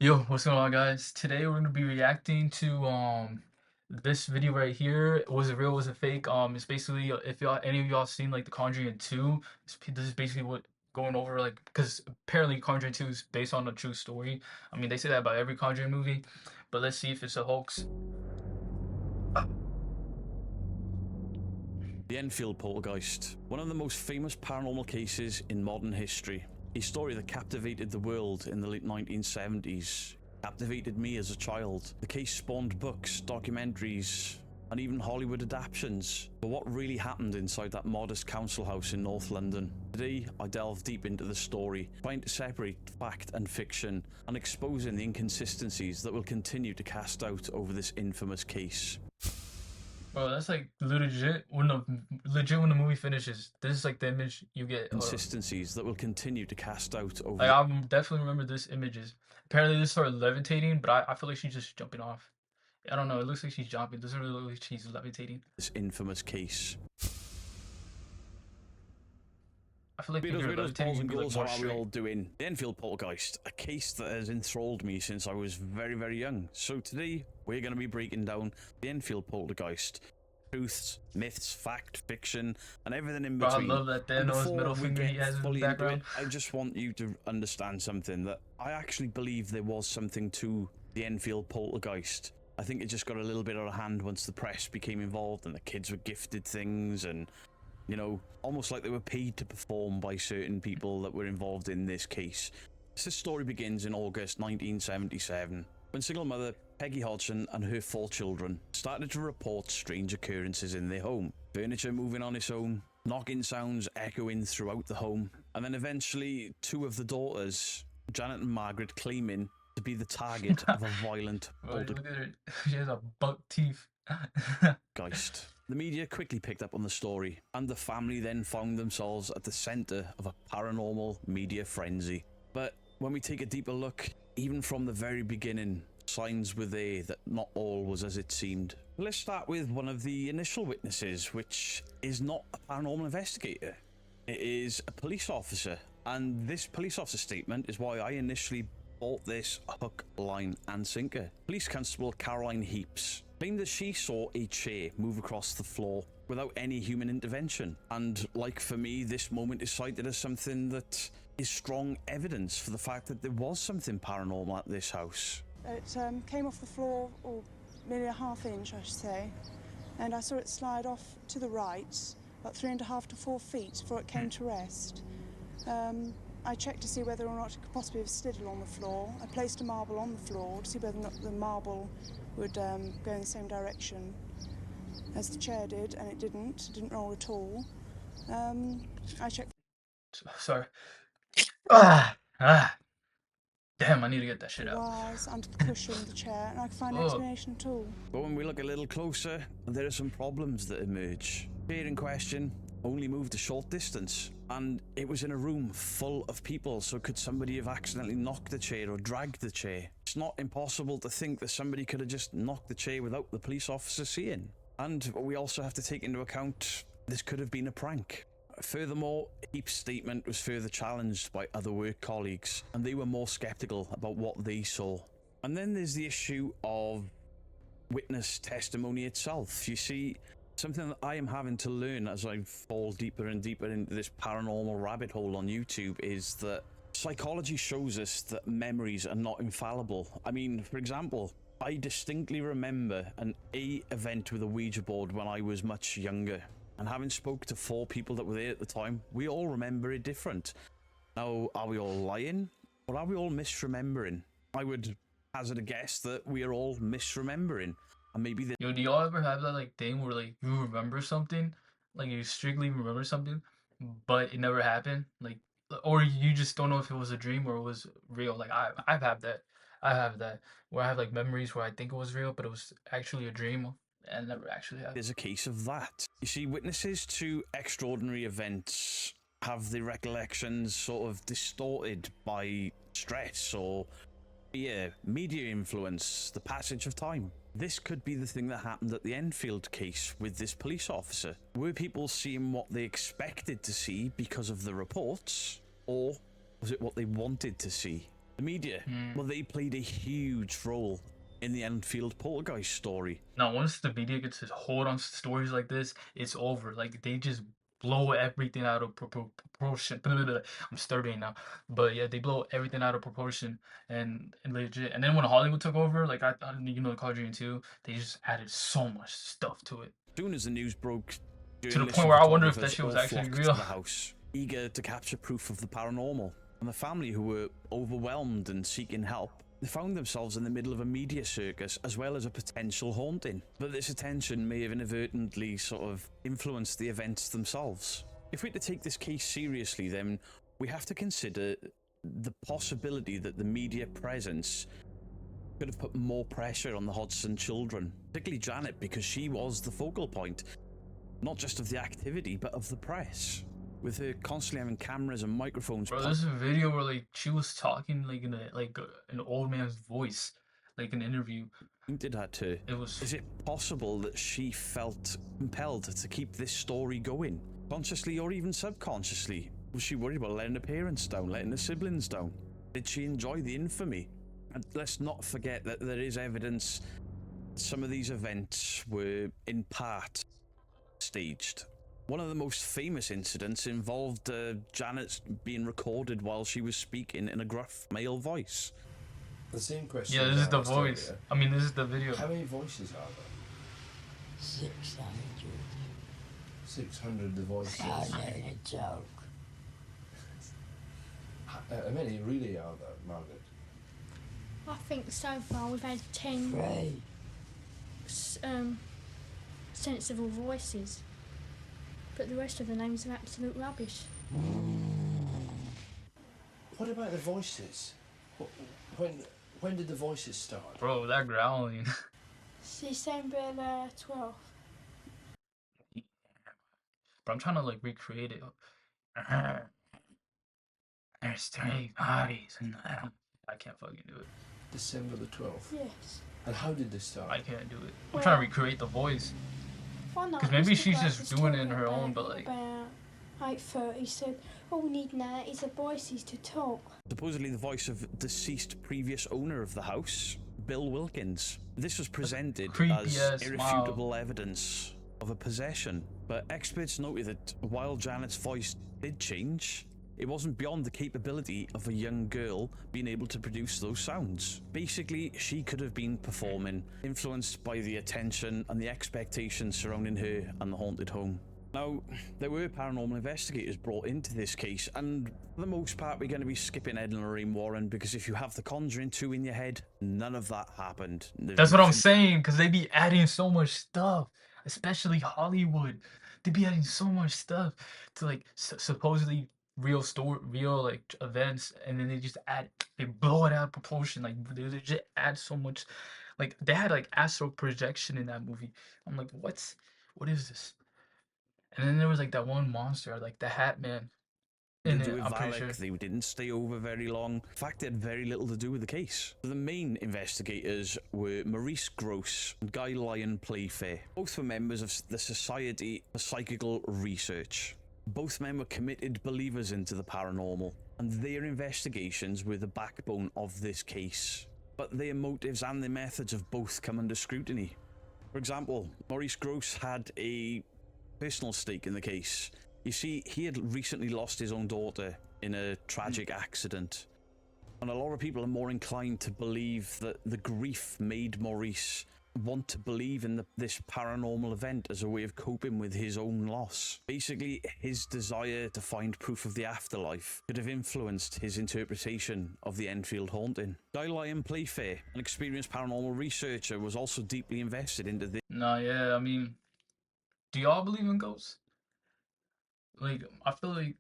Yo, what's going on, guys? Today we're gonna be reacting to this video right here. Was it real? Was it fake? It's basically if y'all any of y'all seen like The Conjuring 2, this is basically what going over like because apparently Conjuring 2 is based on a true story. I mean they say that about every Conjuring movie, but let's see if it's a hoax. The Enfield Poltergeist, one of the most famous paranormal cases in modern history. A story that captivated the world in the late 1970s. Captivated me as a child. The case spawned books, documentaries, and even Hollywood adaptations. But what really happened inside that modest council house in North London? Today, I delve deep into the story, trying to separate fact and fiction, and exposing the inconsistencies that will continue to cast doubt over this infamous case. Bro, that's like legit when the movie finishes. This is like the image you get. Consistencies that will continue to cast out over. Like I definitely remember this images. Apparently this started levitating, but I feel like she's just jumping off. I don't know. It looks like she's jumping. It doesn't really look like she's levitating. This infamous case. I feel like Beardo's balls and goals, how are we all doing? The Enfield Poltergeist, a case that has enthralled me since I was very, very young. So today, we're going to be breaking down the Enfield Poltergeist. Truths, myths, fact, fiction, and everything in between. I love that Thanos middle finger he has in the background. I just want you to understand something, that I actually believe there was something to the Enfield Poltergeist. I think it just got a little bit out of hand once the press became involved and the kids were gifted things and, you know, almost like they were paid to perform by certain people that were involved in this case. This story begins in August 1977, when single mother Peggy Hodgson and her 4 children started to report strange occurrences in their home. Furniture moving on its own, knocking sounds echoing throughout the home, and then eventually 2 of the daughters, Janet and Margaret, claiming to be the target of a violent poltergeist. She has a buck teeth. Geist. The media quickly picked up on the story, and the family then found themselves at the center of a paranormal media frenzy. But when we take a deeper look, even from the very beginning, signs were there that not all was as it seemed. Let's start with one of the initial witnesses, which is not a paranormal investigator. It is a police officer, and this police officer statement is why I initially bought this hook, line and sinker. Police Constable Caroline Heaps claimed that she saw a chair move across the floor without any human intervention, and like for me, this moment is cited as something that is strong evidence for the fact that there was something paranormal at this house. It came off the floor, or nearly a ½ inch I should say, and I saw it slide off to the right about 3.5 to 4 feet before it came to rest. I checked to see whether or not it could possibly have slid along the floor. I placed a marble on the floor to see whether or not the marble would go in the same direction as the chair did, and it didn't roll at all. I checked. Sorry. Damn, I need to get that shit out. Wires under the cushion of the chair, and I could find no explanation at all. But when we look a little closer, there are some problems that emerge. The chair in question only moved a short distance, and it was in a room full of people, so could somebody have accidentally knocked the chair or dragged the chair? It's not impossible to think that somebody could have just knocked the chair without the police officer seeing. And we also have to take into account this could have been a prank. Furthermore, Heap's statement was further challenged by other work colleagues, and they were more skeptical about what they saw. And then there's the issue of witness testimony itself. You see, something that I am having to learn as I fall deeper and deeper into this paranormal rabbit hole on YouTube is that psychology shows us that memories are not infallible. I mean, for example, I distinctly remember an event with a Ouija board when I was much younger. And having spoke to 4 people that were there at the time, we all remember it different. Now, are we all lying? Or are we all misremembering? I would hazard a guess that we are all misremembering. And maybe Yo, do y'all ever have that like thing where like you remember something? Like you strictly remember something, but it never happened? Like, or you just don't know if it was a dream or it was real. Like I've had that. I have that where I have like memories where I think it was real, but it was actually a dream. And never actually happened. There's a case of that. You see, witnesses to extraordinary events have their recollections sort of distorted by stress or fear, media influence, the passage of time. This could be the thing that happened at the Enfield case with this police officer. Were people seeing what they expected to see because of the reports, or was it what they wanted to see? The media, well, they played a huge role in the Enfield Poltergeist story. Now, once the media gets a hold on stories like this, it's over. Like, they just blow everything out of proportion. I'm stuttering now, but yeah, they blow everything out of proportion and legit. And then when Hollywood took over, like the Conjuring 2, they just added so much stuff to it. As soon as the news broke, To the point where I wonder if that photographers shit was all actually flocked real. to the house, eager to capture proof of the paranormal. And the family, who were overwhelmed and seeking help, they found themselves in the middle of a media circus as well as a potential haunting. But this attention may have inadvertently sort of influenced the events themselves. If we're to take this case seriously, then we have to consider the possibility that the media presence could have put more pressure on the Hodgson children, particularly Janet, because she was the focal point, not just of the activity, but of the press. With her constantly having cameras and microphones. Bro, there's a video where like she was talking like in an old man's voice, like an interview. Did that too. It was. Is it possible that she felt compelled to keep this story going, consciously or even subconsciously? Was she worried about letting her parents down, letting her siblings down? Did she enjoy the infamy? And let's not forget that there is evidence some of these events were in part staged. One of the most famous incidents involved Janet being recorded while she was speaking in a gruff male voice. The same question. Yeah, this is the voice. Earlier. I mean, this is the video. How many voices are there? 600. 600 the voices. I know the joke. How many really are there, Margaret? I think so far we've had 10 Three. sensible voices, but the rest of the names are absolute rubbish. What about the voices? When did the voices start? Bro, that growling. December the 12th. But I'm trying to like recreate it. There's 3 bodies in the house. I can't fucking do it. December the 12th. Yes. And how did this start? I can't do it. I'm trying to recreate the voice. One night 'Cause maybe Mr. she's Black just was doing it in talking her own, about but, like- About 8:30, he said, all we need now is the voices to talk. Supposedly the voice of deceased previous owner of the house, Bill Wilkins. This was presented creepy as ass irrefutable evidence of a possession, but experts noted that while Janet's voice did change, it wasn't beyond the capability of a young girl being able to produce those sounds. Basically, she could have been performing, influenced by the attention and the expectations surrounding her and the haunted home. Now, there were paranormal investigators brought into this case, and for the most part we're going to be skipping Ed and Lorraine Warren, because if you have The Conjuring 2 in your head, none of that happened. That's what I'm saying, because they be adding so much stuff, especially Hollywood. They be adding so much stuff to like supposedly real like events, and then they blow it out of proportion. Like they legit add so much. Like they had like astral projection in that movie. I'm like, what is this? And then there was like that one monster, like the Hat Man. In it, I'm pretty sure. They didn't stay over very long. In fact, they had very little to do with the case. The main investigators were Maurice Grosse and Guy Lyon Playfair. Both were members of the Society for Psychical Research. Both men were committed believers into the paranormal, and their investigations were the backbone of this case. But their motives and their methods have both come under scrutiny. For example, Maurice Grosse had a personal stake in the case. You see, he had recently lost his own daughter in a tragic accident, and a lot of people are more inclined to believe that the grief made Maurice want to believe in this paranormal event as a way of coping with his own loss. Basically, his desire to find proof of the afterlife could have influenced his interpretation of the Enfield haunting. Guy Lyon Playfair, an experienced paranormal researcher, was also deeply invested into this. Nah, yeah, I mean, do y'all believe in ghosts? Like, I feel like,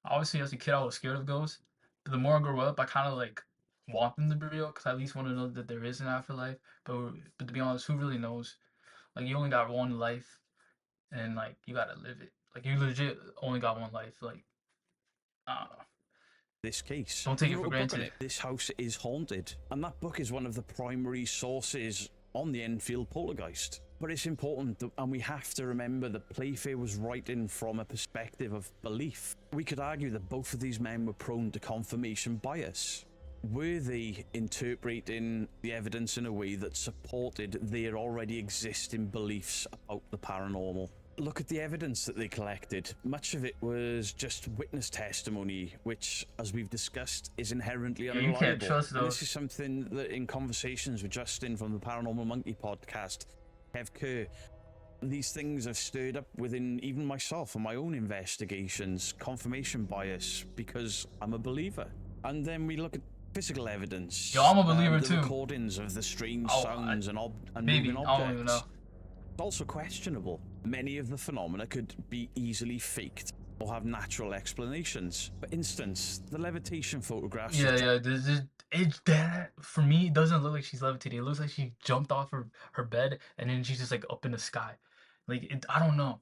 obviously as a kid I was scared of ghosts, but the more I grew up, I kind of like want them to be real, because I at least want to know that there is an afterlife. But to be honest, who really knows? Like, you only got one life, and like you gotta live it. Like, you legit only got one life. Like, I don't know. This case. Don't take He it wrote for a book on granted. it. This house is haunted, and that book is one of the primary sources on the Enfield Poltergeist. But it's important, and we have to remember that Playfair was writing from a perspective of belief. We could argue that both of these men were prone to confirmation bias. Were they interpreting the evidence in a way that supported their already existing beliefs about the paranormal? Look at the evidence that they collected. Much of it was just witness testimony, which, as we've discussed, is inherently Yeah, unreliable. you can't trust And those. this is something that, in conversations with Justin from the Paranormal Monkey podcast, Kev Kerr, these things have stirred up within even myself and my own investigations, confirmation bias, because I'm a believer. And then we look at physical evidence. Yo, I'm a believer the too. recordings of the strange Oh, sounds and maybe, moving I don't even objects. know. It's also questionable. Many of the phenomena could be easily faked or have natural explanations. For instance, the levitation photographs. Yeah, it's that for me. It doesn't look like she's levitating. It looks like she jumped off her bed and then she's just like up in the sky. Like I don't know.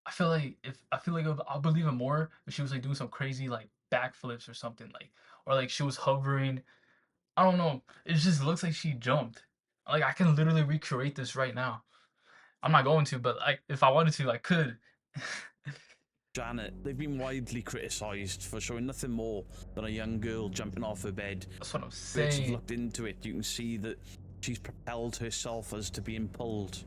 I feel like I'll believe it more if she was like doing some crazy like backflips or something like, or like she was hovering. I don't know. It just looks like she jumped. Like I can literally recreate this right now. I'm not going to, but like if I wanted to, I could. Janet, they've been widely criticised for showing nothing more than a young girl jumping off her bed. That's what I'm Birds have saying. looked into it. You can see that she's propelled herself as to being pulled.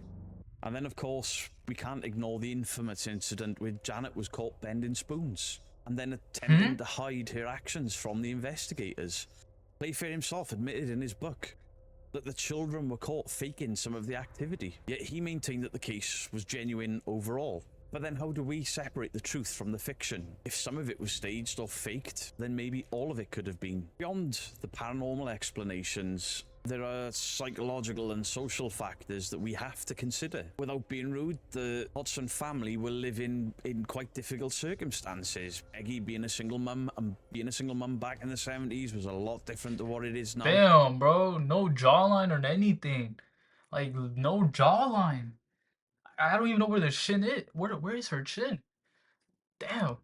And then, of course, we can't ignore the infamous incident where Janet was caught bending spoons and then attempting to hide her actions from the investigators. Playfair himself admitted in his book that the children were caught faking some of the activity, yet he maintained that the case was genuine overall. But then how do we separate the truth from the fiction? If some of it was staged or faked, then maybe all of it could have been. Beyond the paranormal explanations, there are psychological and social factors that we have to consider. Without being rude, the Hodgson family were living in quite difficult circumstances. Peggy being a single mum and being a single mum back in the 70s was a lot different to what it is now. Damn, bro, no jawline or anything. Like no jawline. I don't even know where the chin is. Where is her chin? Damn.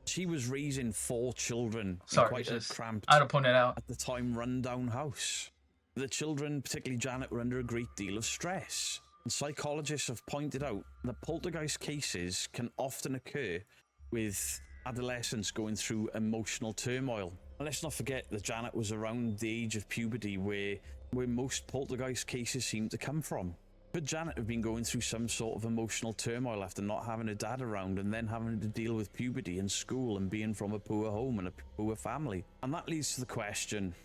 She was raising 4 children in Sorry, quite a just cramped, I had to point it out. at the time, run-down house. The children, particularly Janet, were under a great deal of stress. And psychologists have pointed out that poltergeist cases can often occur with adolescents going through emotional turmoil. And let's not forget that Janet was around the age of puberty where most poltergeist cases seem to come from. Could Janet have been going through some sort of emotional turmoil after not having her dad around and then having to deal with puberty and school and being from a poor home and a poor family? And that leads to the question,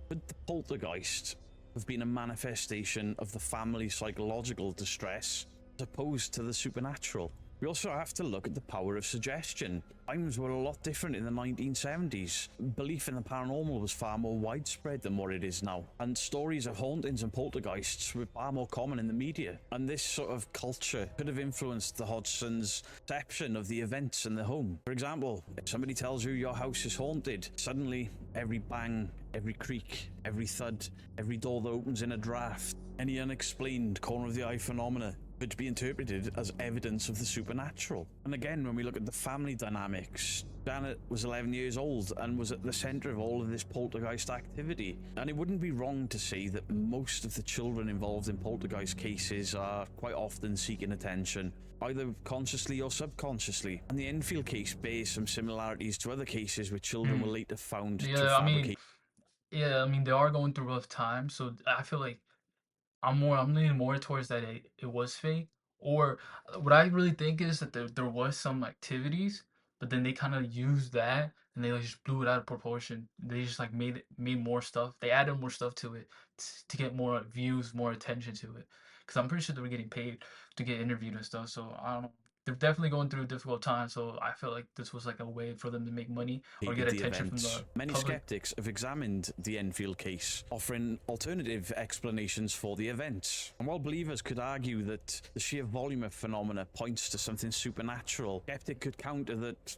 could the poltergeist have been a manifestation of the family's psychological distress as opposed to the supernatural? We also have to look at the power of suggestion. Times were a lot different in the 1970s. Belief in the paranormal was far more widespread than what it is now. And stories of hauntings and poltergeists were far more common in the media. And this sort of culture could have influenced the Hodgsons' perception of the events in the home. For example, if somebody tells you your house is haunted, suddenly every bang, every creak, every thud, every door that opens in a draft, any unexplained corner of the eye phenomena could be interpreted as evidence of the supernatural. And again, when we look at the family dynamics, Janet was 11 years old and was at the center of all of this poltergeist activity. And it wouldn't be wrong to say that most of the children involved in poltergeist cases are quite often seeking attention, either consciously or subconsciously. And the Enfield case bears some similarities to other cases where children were later found to fabricate. I mean, they are going through rough times, so I feel like I'm leaning more towards that it was fake. Or what I really think is that there was some activities, but then they kind of used that and they like, just blew it out of proportion. They just like made more stuff. They added more stuff to it to get more views, more attention to it. Because I'm pretty sure they were getting paid to get interviewed and stuff. So I don't know. They're definitely going through a difficult time, so I feel like this was like a way for them to make money or get attention from the Many public. skeptics have examined the Enfield case, offering alternative explanations for the events. And while believers could argue that the sheer volume of phenomena points to something supernatural, skeptic could counter that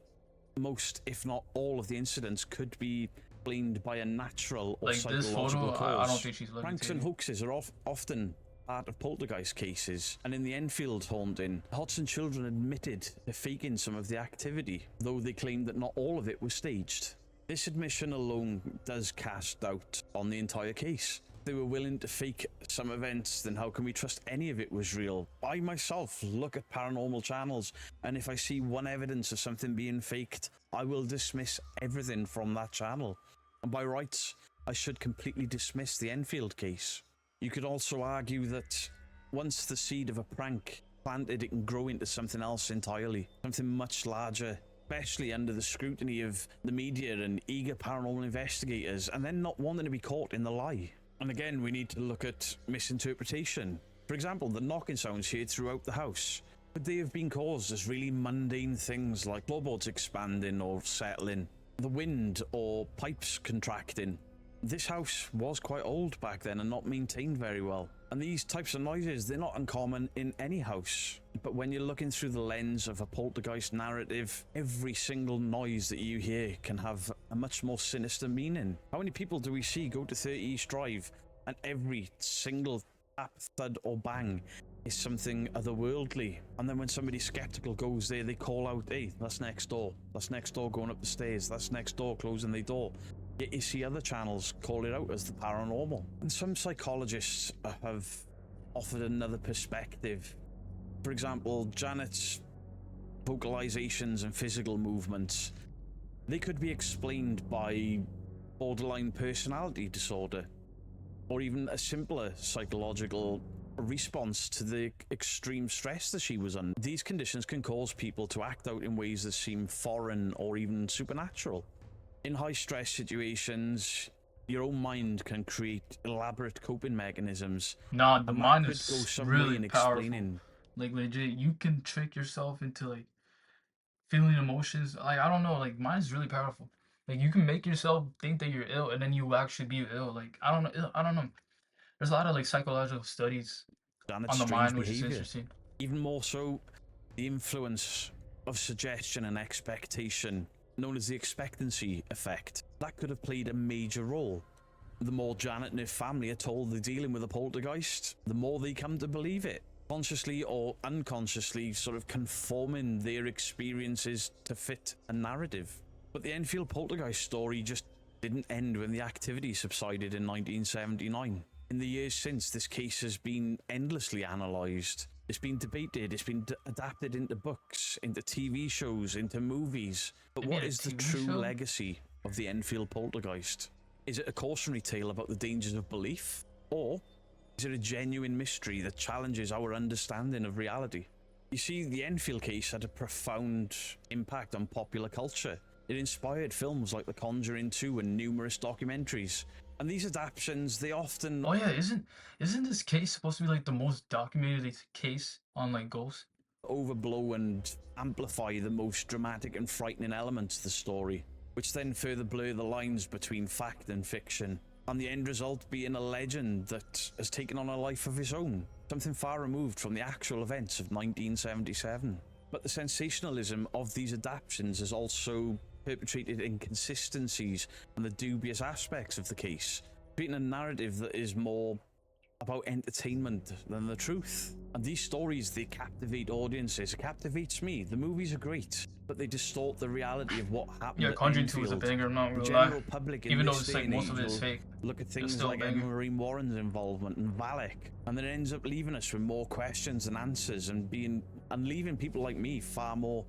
most, if not all, of the incidents could be explained by a natural or Like this psychological photo, cause. I don't think she's Pranks and levitating. hoaxes are often part of poltergeist cases, and in the Enfield haunting, Hodgson children admitted to faking some of the activity, though they claimed that not all of it was staged. This admission alone does cast doubt on the entire case. they were willing to fake some events, then how can we trust any of it was real? I myself look at paranormal channels, and if I see one evidence of something being faked, I will dismiss everything from that channel. And by rights, I should completely dismiss the Enfield case. You could also argue that once the seed of a prank planted, it can grow into something else entirely, something much larger, especially under the scrutiny of the media and eager paranormal investigators, and then not wanting to be caught in the lie. And again, we need to look at misinterpretation. For example, the knocking sounds heard throughout the house. Could they have been caused as really mundane things like floorboards expanding or settling, the wind or pipes contracting? This house was quite old back then and not maintained very well. And these types of noises, they're not uncommon in any house. But when you're looking through the lens of a poltergeist narrative, every single noise that you hear can have a much more sinister meaning. How many people do we see go to 30 East Drive and every single tap, thud or bang is something otherworldly? And then when somebody skeptical goes there, they call out, hey, that's next door. That's next door going up the stairs. That's next door closing the door. Yet you see other channels call it out as the paranormal. And some psychologists have offered another perspective. For example, Janet's vocalizations and physical movements, they could be explained by borderline personality disorder, or even a simpler psychological response to the extreme stress that she was under. These conditions can cause people to act out in ways that seem foreign or even supernatural. In high-stress situations, your own mind can create elaborate coping mechanisms. Nah, the And that mind could is go some way really in powerful. explaining. Like legit, you can trick yourself into like feeling emotions. Like I don't know, like mine is really powerful. Like you can make yourself think that you're ill and then you actually be ill. Like I don't know, I don't know. There's a lot of like psychological studies Janet's on the strange mind, which is behavior. interesting. Even more so, the influence of suggestion and expectation, known as the expectancy effect, that could have played a major role. The more Janet and her family are told they're dealing with a poltergeist, the more they come to believe it, consciously or unconsciously sort of conforming their experiences to fit a narrative. But the Enfield Poltergeist story just didn't end when the activity subsided in 1979. In the years since, this case has been endlessly analysed. It's been debated, it's been adapted into books, into TV shows, into movies. But They what made a is the TV true show? legacy of the Enfield Poltergeist? Is it a cautionary tale about the dangers of belief? Or is it a genuine mystery that challenges our understanding of reality? You see, the Enfield case had a profound impact on popular culture. It inspired films like The Conjuring 2 and numerous documentaries. And these adaptations, they often... Oh yeah, isn't this case supposed to be like the most documented case on like ghosts? overblow and amplify the most dramatic and frightening elements of the story, which then further blur the lines between fact and fiction, and the end result being a legend that has taken on a life of its own, something far removed from the actual events of 1977. But the sensationalism of these adaptations has also perpetrated inconsistencies and the dubious aspects of the case, creating a narrative that is more about entertainment than the truth. And these stories, they captivate audiences. It captivates me. The movies are great, but they distort the reality of what happened. Yeah, at Conjuring 2 is a Enfield. banger, I'm not The gonna lie. general public in Even though this it's day like and most of age it is will fake. look at things still a like banger. Emma Marie Warren's involvement and Valak, and then it ends up leaving us with more questions than answers, and leaving people like me far more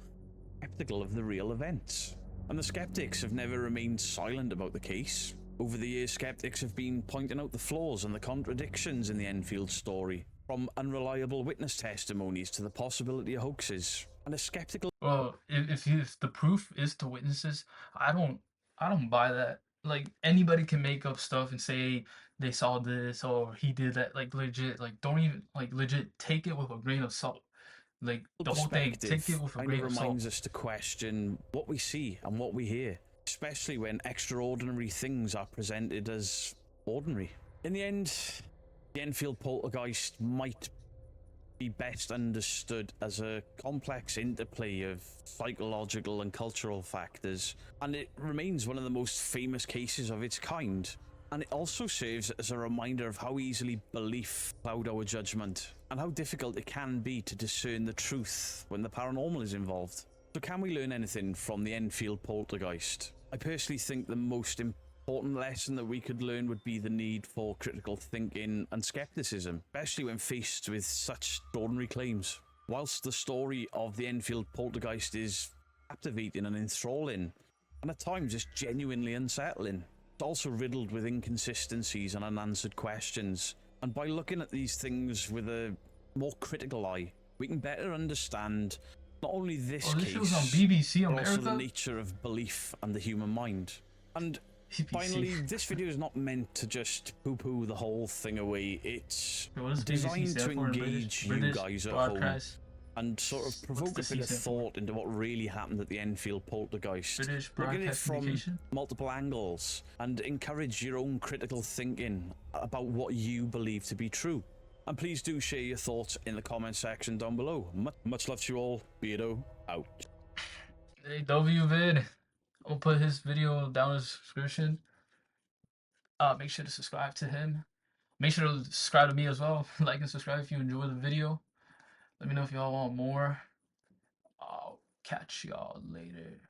skeptical of the real events. And the skeptics have never remained silent about the case. Over the years, skeptics have been pointing out the flaws and the contradictions in the Enfield story, from unreliable witness testimonies to the possibility of hoaxes. And a skeptical... Well, if the proof is to witnesses, I don't buy that. Like anybody can make up stuff and say they saw this or he did that. Like legit, like don't even like legit take it with a grain of salt. Like the whole thing, take it with a kind grain of of salt. reminds us to question what we see and what we hear, especially when extraordinary things are presented as ordinary. In the end, the Enfield Poltergeist might be best understood as a complex interplay of psychological and cultural factors, and it remains one of the most famous cases of its kind. And it also serves as a reminder of how easily belief cloud our judgment, and how difficult it can be to discern the truth when the paranormal is involved. So can we learn anything from the Enfield Poltergeist? I personally think the most important important lesson that we could learn would be the need for critical thinking and skepticism, especially when faced with such extraordinary claims. Whilst the story of the Enfield Poltergeist is captivating and enthralling, and at times it's genuinely unsettling, it's also riddled with inconsistencies and unanswered questions. And by looking at these things with a more critical eye, we can better understand not only this This case, show's on BBC but also the America. nature of belief and the human mind. And BBC. finally, this video is not meant to just poo-poo the whole thing away. It's What does BBC designed to stand for in engage you British guys at home broadcast? and sort of provoke a the bit of C stand for? thought into what really happened at the Enfield Poltergeist. British Look at it broadcast from communication. multiple angles and encourage your own critical thinking about what you believe to be true. And please do share your thoughts in the comment section down below. Much love to you all. Beardo out. Hey, W vid. I'll put his video down in the description. Make sure to subscribe to him. Make sure to subscribe to me as well. Like and subscribe if you enjoy the video. Let me know if y'all want more. I'll catch y'all later.